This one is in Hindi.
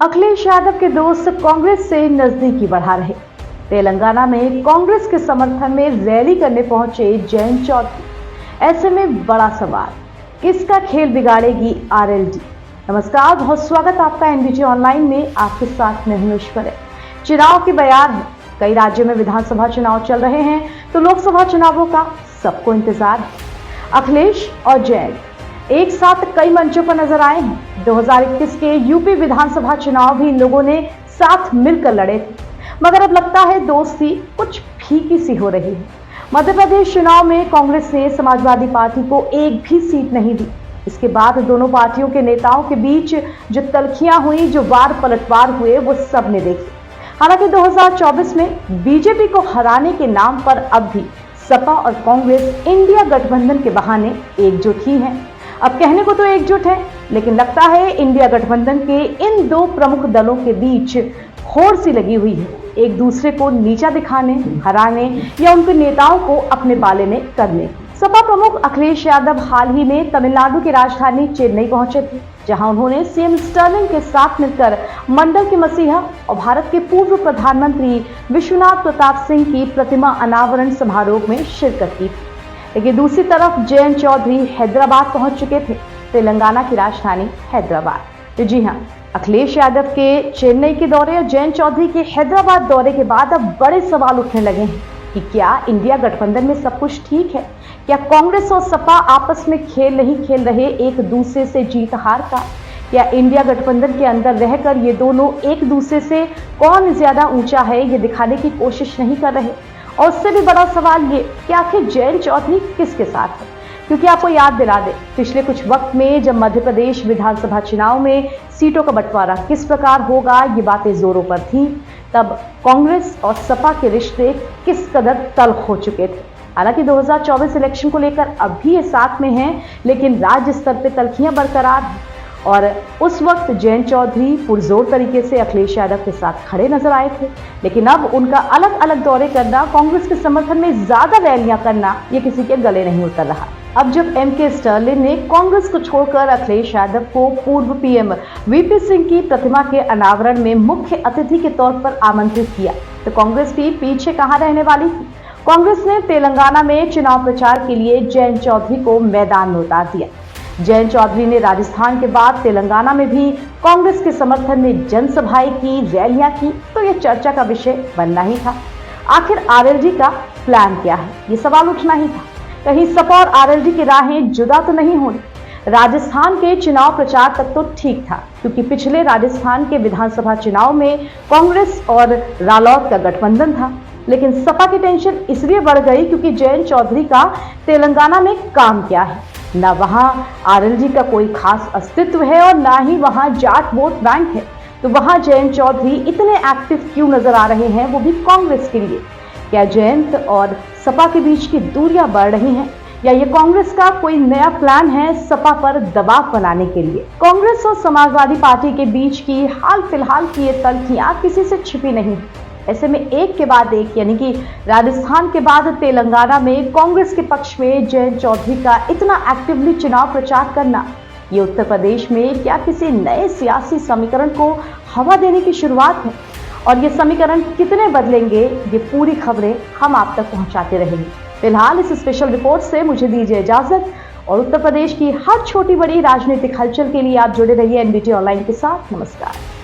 अखिलेश यादव के दोस्त कांग्रेस से नजदीकी बढ़ा रहे। तेलंगाना में कांग्रेस के समर्थन में रैली करने पहुंचे जयंत चौधरी। ऐसे में बड़ा सवाल, किसका खेल बिगाड़ेगी आरएलडी। नमस्कार, बहुत स्वागत आपका एनबीटी ऑनलाइन में। आपके साथ मैं हूं ऐश्वर्या। चुनाव की बयार है, कई राज्यों में विधानसभा चुनाव चल रहे हैं तो लोकसभा चुनावों का सबको इंतजार है। अखिलेश और जयंत एक साथ कई मंचों पर नजर आए हैं। 2021 के यूपी विधानसभा चुनाव भी इन लोगों ने साथ मिलकर लड़े थे, मगर अब लगता है दोस्ती कुछ फीकी सी हो रही है। मध्य प्रदेश चुनाव में कांग्रेस ने समाजवादी पार्टी को एक भी सीट नहीं दी। इसके बाद दोनों पार्टियों के नेताओं के बीच जो तल्खियां हुई, जो वार पलटवार हुए, वो सबने देखी। हालांकि 2024 में बीजेपी को हराने के नाम पर अब भी सपा और कांग्रेस इंडिया गठबंधन के बहाने एकजुट ही हैं। अब कहने को तो एकजुट है, लेकिन लगता है इंडिया गठबंधन के इन दो प्रमुख दलों के बीच होड़ सी लगी हुई है, एक दूसरे को नीचा दिखाने, हराने या उनके नेताओं को अपने बाले में करने। सपा प्रमुख अखिलेश यादव हाल ही में तमिलनाडु की राजधानी चेन्नई पहुंचे थे, जहां उन्होंने सीएम स्टर्लिन के साथ मिलकर मंडल के मसीहा और भारत के पूर्व प्रधानमंत्री विश्वनाथ प्रताप सिंह की प्रतिमा अनावरण समारोह में शिरकत की। लेकिन दूसरी तरफ जयंत चौधरी हैदराबाद पहुंच चुके थे, तेलंगाना की राजधानी हैदराबाद। तो जी हां, अखिलेश यादव के चेन्नई के दौरे और जयंत चौधरी के हैदराबाद दौरे के बाद अब बड़े सवाल उठने लगे हैं कि क्या इंडिया गठबंधन में सब कुछ ठीक है? क्या कांग्रेस और सपा आपस में खेल नहीं खेल रहे एक दूसरे से जीत हार का? या इंडिया गठबंधन के अंदर रहकर ये दोनों एक दूसरे से कौन ज्यादा ऊंचा है ये दिखाने की कोशिश नहीं कर रहे? और उससे भी बड़ा सवाल ये कि आखिर जयंत चौधरी किसके साथ है? क्योंकि आपको याद दिला दे, पिछले कुछ वक्त में जब मध्य प्रदेश विधानसभा चुनाव में सीटों का बंटवारा किस प्रकार होगा ये बातें जोरों पर थी, तब कांग्रेस और सपा के रिश्ते किस कदर तल्ख हो चुके थे। हालांकि 2024 इलेक्शन को लेकर अब भी ये साथ में हैं, लेकिन राज्य स्तर पर तल्खियां बरकरार हैं। और उस वक्त जयंत चौधरी पुरजोर तरीके से अखिलेश यादव के साथ खड़े नजर आए थे, लेकिन अब उनका अलग अलग दौरे करना, कांग्रेस के समर्थन में ज्यादा रैलियां करना, ये किसी के गले नहीं उतर रहा। अब जब एमके स्टर्लिन ने कांग्रेस को छोड़कर अखिलेश यादव को पूर्व पीएम वीपी सिंह की प्रतिमा के अनावरण में मुख्य अतिथि के तौर पर आमंत्रित किया, तो कांग्रेस भी पीछे कहां रहने वाली थी। कांग्रेस ने तेलंगाना में चुनाव प्रचार के लिए जयंत चौधरी को मैदान में उतार दिया। जयंत चौधरी ने राजस्थान के बाद तेलंगाना में भी कांग्रेस के समर्थन में जनसभाएं की, रैलियां की, तो यह चर्चा का विषय बनना ही था। आखिर आरएलडी का प्लान क्या है, ये सवाल उठना ही था। कहीं सपा और आरएलडी की राहें जुदा तो नहीं हो रही? राजस्थान के चुनाव प्रचार तक तो ठीक था, क्योंकि पिछले राजस्थान के विधानसभा चुनाव में कांग्रेस और रालोद का गठबंधन था। लेकिन सपा की टेंशन इसलिए बढ़ गई क्योंकि जयंत चौधरी का तेलंगाना में काम क्या है। ना वहां आरएलडी का कोई खास अस्तित्व है और ना ही वहां जाट वोट बैंक है, तो वहां जयंत चौधरी इतने एक्टिव क्यों नजर आ रहे हैं, वो भी कांग्रेस के लिए? क्या जयंत और सपा के बीच की दूरियां बढ़ रही हैं, या ये कांग्रेस का कोई नया प्लान है सपा पर दबाव बनाने के लिए? कांग्रेस और समाजवादी पार्टी के बीच की हाल फिलहाल की ये तल्खियां किसी से छिपी नहीं है। ऐसे में एक के बाद एक, यानी कि राजस्थान के बाद तेलंगाना में कांग्रेस के पक्ष में जयंत चौधरी का इतना एक्टिवली चुनाव प्रचार करना, ये उत्तर प्रदेश में क्या किसी नए सियासी समीकरण को हवा देने की शुरुआत है? और ये समीकरण कितने बदलेंगे, ये पूरी खबरें हम आप तक पहुंचाते रहेंगे। फिलहाल इस स्पेशल रिपोर्ट से मुझे दीजिए इजाजत, और उत्तर प्रदेश की हर छोटी बड़ी राजनीतिक हलचल के लिए आप जुड़े रहिए एनबीटी ऑनलाइन के साथ। नमस्कार।